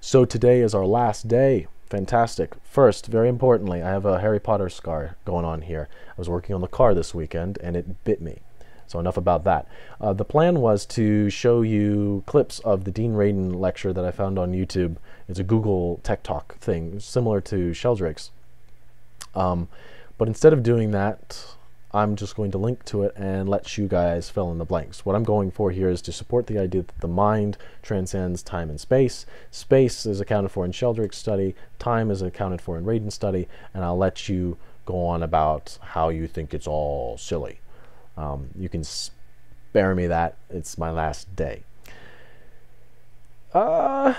So today is our last day. Fantastic. First, very importantly, I have a Harry Potter scar going on here. I was working on the car this weekend and it bit me. So enough about that. The plan was to show you clips of the Dean Radin lecture that I found on YouTube. It's a Google Tech Talk thing, similar to Sheldrake's. But instead of doing that, I'm just going to link to it and let you guys fill in the blanks. What I'm going for here is to support the idea that the mind transcends time and space. Space is accounted for in Sheldrake's study, time is accounted for in Radin's study, and I'll let you go on about how you think it's all silly. You can spare me that. It's my last day. What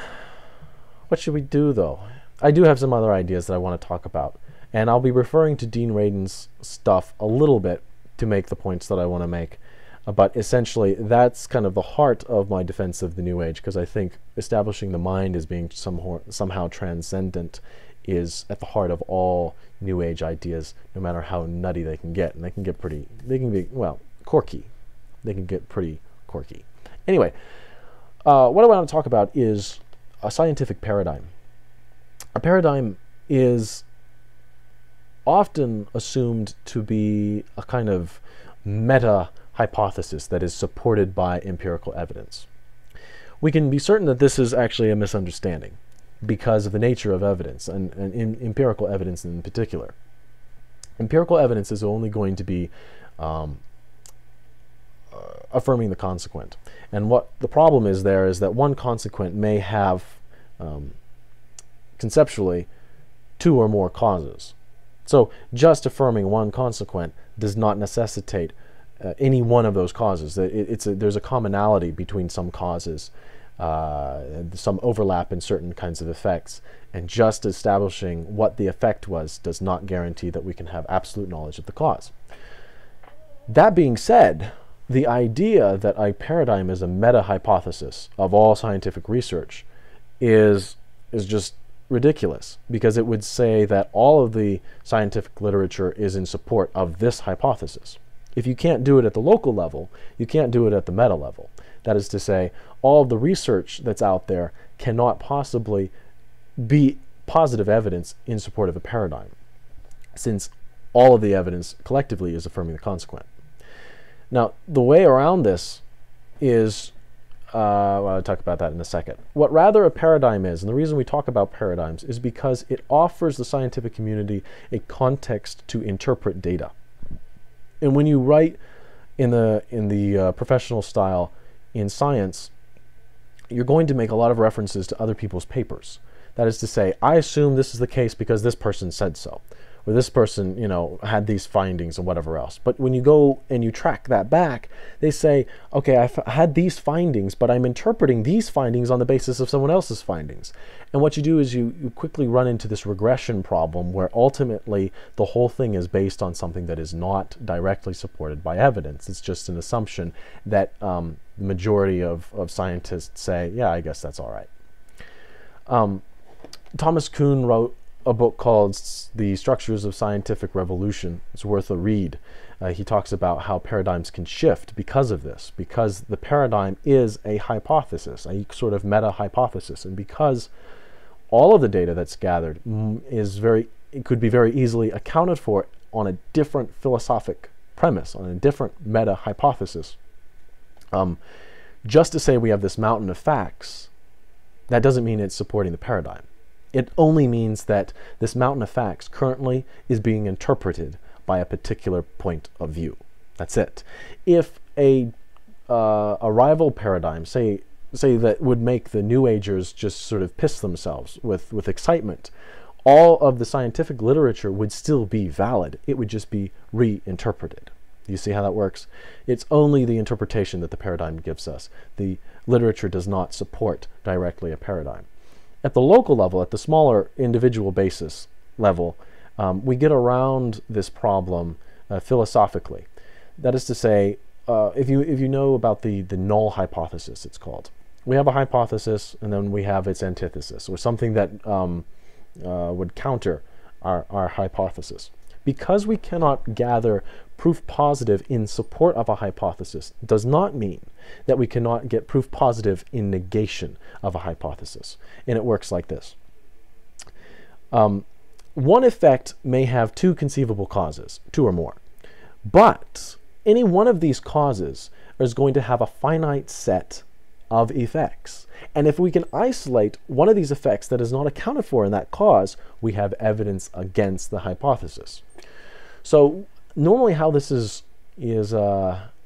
should we do, though? I do have some other ideas that I want to talk about. And I'll be referring to Dean Radin's stuff a little bit to make the points that I want to make. But essentially, that's kind of the heart of my defense of the New Age, because I think establishing the mind as being somehow transcendent is at the heart of all New Age ideas, no matter how nutty they can get. And they can be, well, quirky. They can get pretty quirky. Anyway, what I want to talk about is a scientific paradigm. A paradigm is often assumed to be a kind of meta hypothesis that is supported by empirical evidence. We can be certain that this is actually a misunderstanding because of the nature of evidence, and empirical evidence in particular. Empirical evidence is only going to be affirming the consequent. And what the problem is there is that one consequent may have conceptually two or more causes. So just affirming one consequent does not necessitate any one of those causes. There's a commonality between some causes, some overlap in certain kinds of effects, and just establishing what the effect was does not guarantee that we can have absolute knowledge of the cause. That being said, the idea that a paradigm is a meta-hypothesis of all scientific research is just ridiculous, because it would say that all of the scientific literature is in support of this hypothesis. If you can't do it at the local level, you can't do it at the meta level. That is to say, all of the research that's out there cannot possibly be positive evidence in support of a paradigm, since all of the evidence collectively is affirming the consequent. Now, the way around this is well, I'll talk about that in a second. What rather a paradigm is, and the reason we talk about paradigms, is because it offers the scientific community a context to interpret data. And when you write in the professional style in science, you're going to make a lot of references to other people's papers. That is to say, I assume this is the case because this person said so, or this person, had these findings and whatever else. But when you go and you track that back, they say, okay, I've had these findings, but I'm interpreting these findings on the basis of someone else's findings. And what you do is you quickly run into this regression problem where ultimately the whole thing is based on something that is not directly supported by evidence. It's just an assumption that the majority of scientists say, yeah, I guess that's all right. Thomas Kuhn wrote a book called The Structures of Scientific Revolution. It's worth a read. He talks about how paradigms can shift because of this, because the paradigm is a hypothesis, a sort of meta-hypothesis, and because all of the data that's gathered it could be very easily accounted for on a different philosophic premise, on a different meta-hypothesis. Just to say we have this mountain of facts, that doesn't mean it's supporting the paradigm. It only means that this mountain of facts currently is being interpreted by a particular point of view. That's it. If a rival paradigm, say that would make the New Agers just sort of piss themselves with excitement, all of the scientific literature would still be valid. It would just be reinterpreted. You see how that works? It's only the interpretation that the paradigm gives us. The literature does not support directly a paradigm. At the local level, at the smaller individual basis level, we get around this problem philosophically. That is to say, if you know about the null hypothesis, it's called. We have a hypothesis, and then we have its antithesis, or something that would counter our hypothesis. Because we cannot gather proof positive in support of a hypothesis does not mean that we cannot get proof positive in negation of a hypothesis. And it works like this. One effect may have two conceivable causes, two or more. But any one of these causes is going to have a finite set of effects. And if we can isolate one of these effects that is not accounted for in that cause, we have evidence against the hypothesis. So normally how this is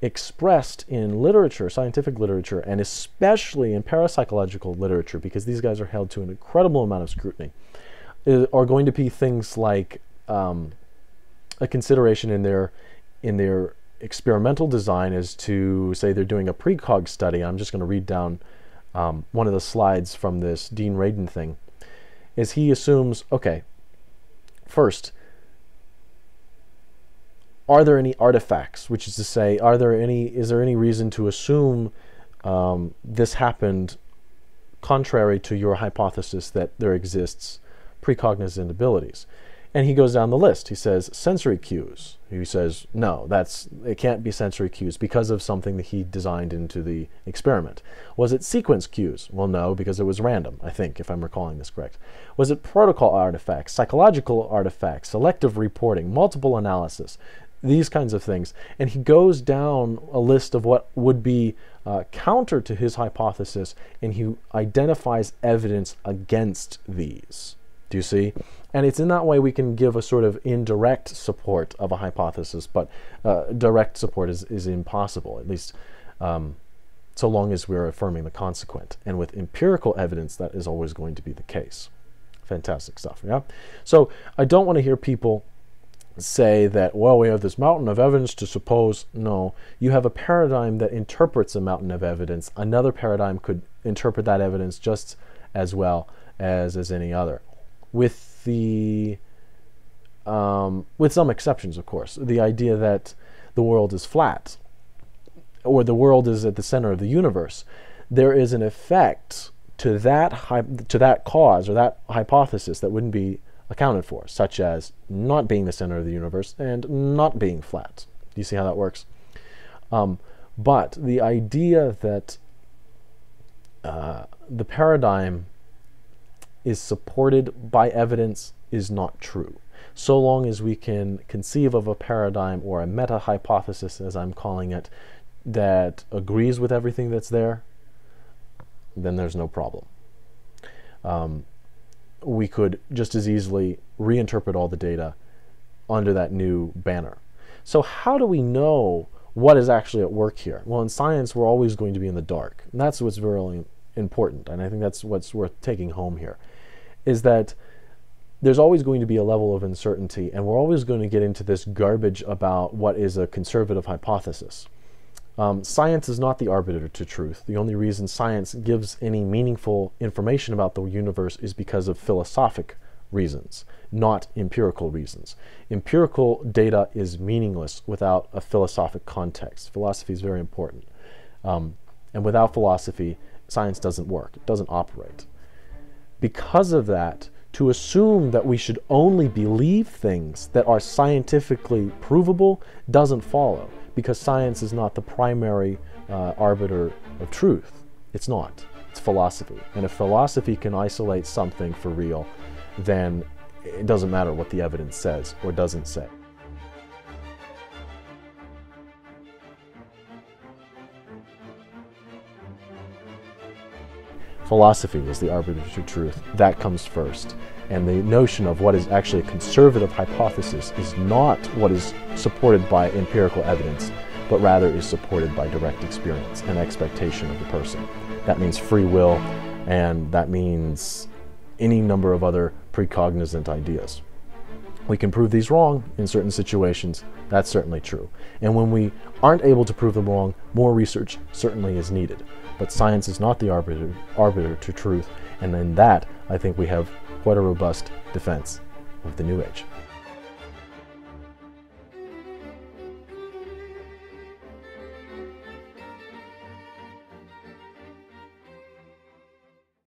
expressed in literature, scientific literature, and especially in parapsychological literature, because these guys are held to an incredible amount of scrutiny, are going to be things like a consideration in their experimental design is to say they're doing a precog study. I'm just going to read down one of the slides from this Dean Radin thing. Is he assumes, okay, first, are there any artifacts, which is to say, is there any reason to assume this happened contrary to your hypothesis that there exists precognizant abilities? And he goes down the list. He says sensory cues. He says, no, it can't be sensory cues because of something that he designed into the experiment. Was it sequence cues? Well, no, because it was random, I think, if I'm recalling this correct. Was it protocol artifacts, psychological artifacts, selective reporting, multiple analysis, these kinds of things? And he goes down a list of what would be counter to his hypothesis, and he identifies evidence against these. Do you see? And it's in that way we can give a sort of indirect support of a hypothesis, but direct support is impossible, at least so long as we're affirming the consequent. And with empirical evidence, that is always going to be the case. Fantastic stuff, yeah? So I don't want to hear people say that, well, we have this mountain of evidence to suppose. No, you have a paradigm that interprets a mountain of evidence. Another paradigm could interpret that evidence just as well as any other. With some exceptions, of course. The idea that the world is flat, or the world is at the center of the universe, there is an effect to that cause or that hypothesis that wouldn't be accounted for, such as not being the center of the universe and not being flat. Do you see how that works? But the idea that the paradigm is supported by evidence is not true. So long as we can conceive of a paradigm or a meta-hypothesis, as I'm calling it, that agrees with everything that's there, then there's no problem. We could just as easily reinterpret all the data under that new banner. So how do we know what is actually at work here? Well, in science, we're always going to be in the dark. And that's what's really important, and I think that's what's worth taking home here, is that there's always going to be a level of uncertainty, and we're always going to get into this garbage about what is a conservative hypothesis. Science is not the arbiter to truth. The only reason science gives any meaningful information about the universe is because of philosophic reasons, not empirical reasons. Empirical data is meaningless without a philosophic context. Philosophy is very important. And without philosophy, science doesn't work. It doesn't operate. Because of that, to assume that we should only believe things that are scientifically provable doesn't follow, because science is not the primary arbiter of truth. It's not. It's philosophy. And if philosophy can isolate something for real, then it doesn't matter what the evidence says or doesn't say. Philosophy is the arbiter of truth. That comes first. And the notion of what is actually a conservative hypothesis is not what is supported by empirical evidence, but rather is supported by direct experience and expectation of the person. That means free will, and that means any number of other precognizant ideas. We can prove these wrong in certain situations. That's certainly true. And when we aren't able to prove them wrong, more research certainly is needed. But science is not the arbiter to truth, and in that, I think we have quite a robust defense of the New Age.